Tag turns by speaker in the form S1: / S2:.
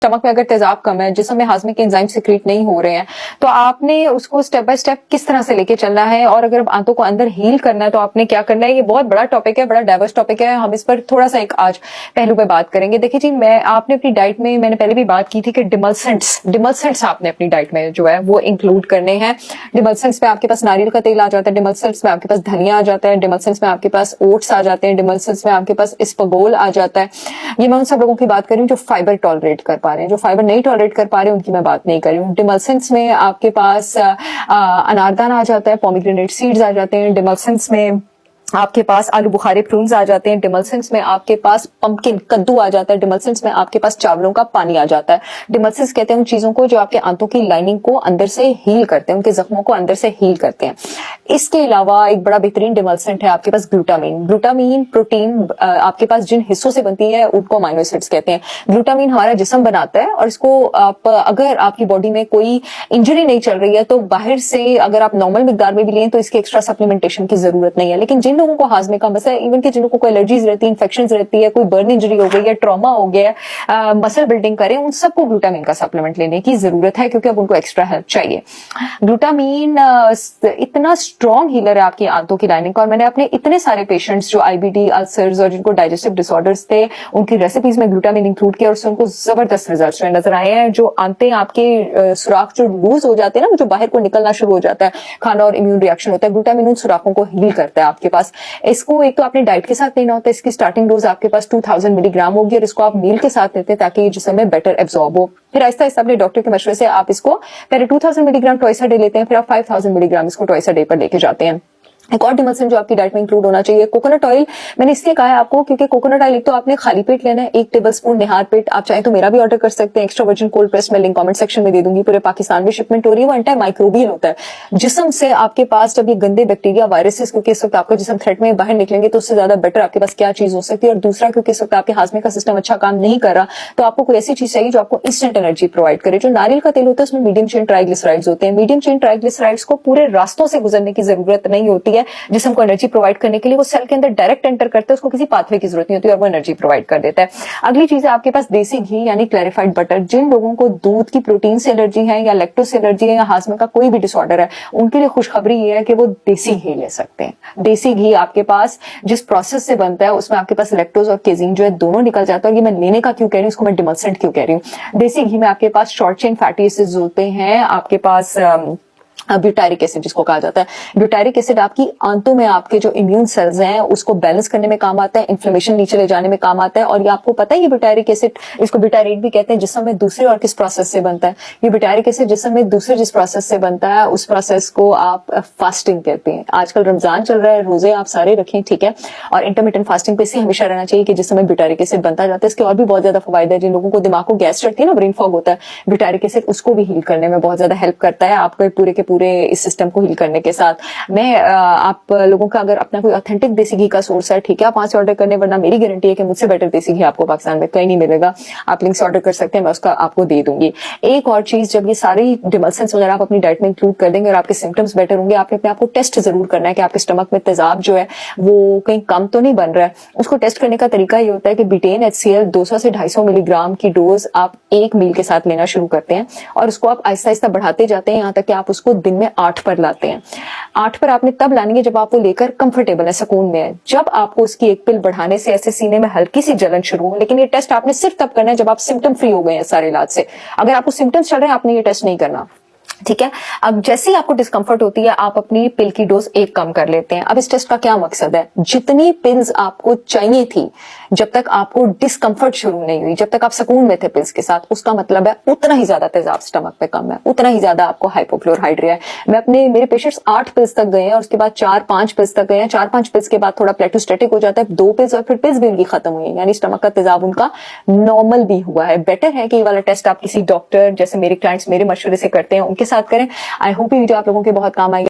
S1: Stomach में अगर तेजाब कम है, जिस्म में हाजमे के एंजाइम सिक्रीट नहीं हो रहे हैं, तो आपने उसको स्टेप बाय स्टेप किस तरह से लेके चलना है, और अगर आंतों को अंदर हील करना है तो आपने क्या करना है। ये बहुत बड़ा टॉपिक है, बड़ा डाइवर्स टॉपिक है। हम इस पर थोड़ा सा एक आज पहलू पे बात करेंगे। देखिए जी, आपने अपनी डाइट में, मैंने पहले भी बात की थी कि डिमल्सेंट्स आपने अपनी डाइट में जो है वो इंक्लूड करने हैं। डिमल्सेंट्स में आपके पास नारियल का तेल आ जाता है, डिमल्सेंट्स में आपके पास धनिया आ जाता है, डिमल्सेंट्स में आपके पास ओट्स आ जाते हैं, डिमल्सेंट्स में आपके पास इसबगोल आ जाता है। ये मैं उन सब लोगों की बात कर रही हूँ जो फाइबर टॉलरेट कर पा रहे हैं। जो फाइबर नहीं टॉलरेट कर पा रहे हैं उनकी मैं बात नहीं कर रही हूँ। डिमल्सेंट्स में आपके पास अनारदाना आ जाता है, पोमीग्रेनेट सीड्स आ जाते हैं, डिमल्सेंट्स में आपके पास आलू बुखारे प्रून्स आ जाते हैं, डिमल्सेंट्स में आपके पास पंपकिन कद्दू आ जाता है, डिमल्सेंट्स में आपके पास चावलों का पानी आ जाता है। डिमल्सेंट्स कहते हैं उन चीजों को जो आपके आंतों की लाइनिंग को अंदर से हील करते हैं, उनके जख्मों को अंदर से हील करते हैं। इसके अलावा एक बड़ा बेहतरीन डिमल्सेंट है आपके पास ग्लूटामीन। ग्लूटामीन प्रोटीन आपके पास जिन हिस्सों से बनती है उनको अमीनो एसिड्स कहते हैं। ग्लूटामीन हमारा जिस्म बनाता है, और इसको आप अगर आपकी बॉडी में कोई इंजरी नहीं चल रही है तो बाहर से अगर आप नॉर्मल मिकदार में भी लें तो इसके एक्स्ट्रा सप्लीमेंटेशन की जरूरत नहीं है। लेकिन जिन लोगों को हाजमे का मसला है, इवन कि जिन लोगों को एलर्जीज रहती है, इन्फेक्शन रहती है, कोई बर्न इंजरी हो गई है, ट्रॉमा हो गया है, मसल बिल्डिंग करें, उन सबको ग्लूटामीन का सप्लीमेंट लेने की जरूरत है, क्योंकि अब उनको एक्स्ट्रा हेल्प चाहिए। ग्लूटामीन इतना स्ट्रॉन्ग हीलर है आपकी आंतों की लाइनिंग का, और मैंने अपने इतने सारे पेशेंट्स जो आईबीडी, अल्सर्स और जिनको डाइजेस्टिव डिसऑर्डर्स थे उनकी रेसिपीज में ग्लूटामीन इंक्लूड किया, और उससे उनको जबरदस्त रिजल्ट्स नजर आए हैं। जो आंतें आपके सुराख जो लूज हो जाते हैं ना, जो बाहर को निकलना शुरू हो जाता है, खाना और इम्यून रिएक्शन होता है, ग्लूटामीन उन सुराखों को हील करता है आपके पास। इसको एक तो आपने डाइट के साथ लेना होता है, इसकी स्टार्टिंग डोज आपके पास 2000 मिलीग्राम होगी, और इसको आप मील के साथ लेते हैं ताकि जिसम में बेटर एब्जॉर्ब हो। फिर आहिस्ता आहिस्ता अपने डॉक्टर के मशवरे से आप इसको पहले 2000 मिलीग्राम ट्वाइस अ डे लेते हैं, फिर आप 5000 मिलीग्राम इसको ट्वाइस अ डे पर लेके जाते हैं। एक और डिमल्सेंट जो आपकी डाइट में इंक्लूड होना चाहिए, कोकोनट ऑयल। मैंने इसलिए कहा है आपको क्योंकि कोकोनट ऑयल एक तो आपने खाली पेट लेना है, 1 टेबलस्पून निहार पेट। आप चाहे तो मेरा भी ऑर्डर कर सकते हैं, एक्स्ट्रा वर्जिन कोल्ड प्रेस में लिंक कमेंट सेक्शन में दे दूंगी। पूरे पाकिस्तान में शिपमेंट हो रही है। वो एंटी माइक्रोबियल होता है, जिस्म से आपके पास जब ये गंदे बैक्टीरिया वायरसेस, क्योंकि इस वक्त आपका जिस्म थ्रेट में बाहर निकलेंगे तो उससे ज्यादा बेटर आपके पास क्या चीज हो सकती है। और दूसरा, क्योंकि इस वक्त आपके हाजमे का सिस्टम अच्छा काम नहीं कर रहा, तो आपको कोई ऐसी चीज चाहिए जो आपको इंस्टेंट एनर्जी प्रोवाइड करे। जो नारियल का तेल होता है उसमें मीडियम चेन ट्राइग्लिसराइड्स होते हैं। मीडियम चेन ट्राइग्लिसराइड्स को पूरे रास्तों से गुजरने की जरूरत नहीं होती है जिस्म को एनर्जी प्रोवाइड करने के लिए। वो सेल के अंदर डायरेक्ट एंटर करते हैं, उसको किसी पाथवे की जरूरत नहीं होती और वो एनर्जी प्रोवाइड कर देता है। अगली चीज है आपके पास देसी घी यानी क्लैरिफाइड बटर। जिन लोगों को दूध की प्रोटीन से एलर्जी है, या लैक्टोज से एलर्जी है, या हाजमे का कोई भी डिसऑर्डर है, उनके लिए खुशखबरी ये है कि वो देसी घी ले सकते हैं। देसी घी आपके पास जिस प्रोसेस से बनता है उसमें आपके पास लैक्टोज और केजीन जो है दोनों निकल जाता है। और ये मैं लेने का क्यों कह रही हूँ, उसको मैं डिमल्सेंट क्यों कह रही हूँ। देसी घी में आपके पास शॉर्ट चेन फैटी एसिड्स होते हैं, आपके पास ब्यूटारिक एसिड जिसको कहा जाता है। ब्यूटारिक एसिड आपकी आंतों में आपके जो इम्यून सेल्स हैं उसको बैलेंस करने में काम आता है, इन्फ्लेमेशन नीचे ले जाने में काम आता है। और ये आपको पता है, ये ब्यूटारिक एसिड, इसको ब्यूटारेट भी कहते हैं, जिसम में दूसरे और किस प्रोसेस से बनता है। ये ब्यूटारिक एसिड जिसम में दूसरे जिस प्रोसेस से बनता है उस प्रोसेस को आप फास्टिंग कहते हैं। आजकल रमजान चल रहा है, रोजे आप सारे रखें, ठीक है, और इंटरमिटेंट फास्टिंग पे से हमेशा रहना चाहिए कि जिस समय ब्यूटारिक एसिड बनता जाता है। इसके और भी बहुत ज्यादा फायदे हैं। जिन लोगों को दिमाग को गैस चढ़ती है ना, ब्रेन फॉग होता है, ब्यूटारिक एसिड उसको भी हील करने में बहुत ज्यादा हेल्प करता है, आपको पूरे के पूरे इस सिस्टम हील करने के साथ। मैं आप लोगों का अगर अपना कोई ऑथेंटिक देसी घी का सोर्स है, ठीक है, आप वहां से ऑर्डर करने, वरना मेरी गारंटी है कि मुझसे बेटर देसी घी आपको पाकिस्तान में कहीं नहीं मिलेगा। आप लिंक से ऑर्डर कर सकते हैं, मैं उसका आपको दे दूंगी। एक और चीज, जब ये सारी डिमल्सेंट्स वगैरह आप अपनी डाइट में इंक्लूड कर देंगे और आपके सिम्टम्स बेटर होंगे, आपने अपने आपको टेस्ट जरूर करना है कि आपके स्टमक में तेजाब जो है वो कहीं कम तो नहीं बन रहा है। उसको टेस्ट करने का तरीका ये होता है कि बिटेन HCl 200 से 250 मिलीग्राम की डोज आप एक मील के साथ लेना शुरू करते हैं, और उसको आप आहिस्ता आहिस्ता बढ़ाते जाते हैं यहाँ तक कि आप उसको दिन में 8 पर लाते हैं। 8 पर आपने तब लानी है जब आप वो लेकर कंफर्टेबल है, सुकून में है। जब आपको उसकी एक पिल बढ़ाने से ऐसे सीने में हल्की सी जलन शुरू हो, लेकिन ये टेस्ट आपने सिर्फ तब करना है जब आप सिम्टम फ्री हो गए हैं सारे इलाज से। अगर आपको सिम्टम्स चल रहे हैं, आपने ये टेस्ट नहीं करना, ठीक है। अब जैसे ही आपको डिस्कंफर्ट होती है, आप अपनी पिल की डोज 1 कम कर लेते हैं। अब इस टेस्ट का क्या मकसद है, जितनी पिल्स आपको चाहिए थी जब तक आपको डिस्कंफर्ट शुरू नहीं हुई, जब तक आप सुकून में थे पिल्स के साथ, उसका मतलब है उतना ही ज्यादा तेजाब स्टमक पे कम है, उतना ही ज्यादा आपको हाइपोक्लोराइड्रिया है। मेरे पेशेंट्स 8 पिल्स तक गए हैं, और उसके बाद 4-5 पिल्स तक गए हैं। 4-5 पिल्स के बाद थोड़ा प्लेटोस्टेटिक हो जाता है, 2 पिल्स और फिर पिल्स भी उनकी खत्म हुई है, यानी स्टमक का तेजाब उनका नॉर्मल भी हुआ है। बेटर है कि ये वाला टेस्ट आप किसी डॉक्टर, जैसे मेरे क्लाइंट्स मेरे मशवरे से करते हैं, उनके साथ करें। आई होप ये वीडियो आप लोगों के बहुत काम आएगी।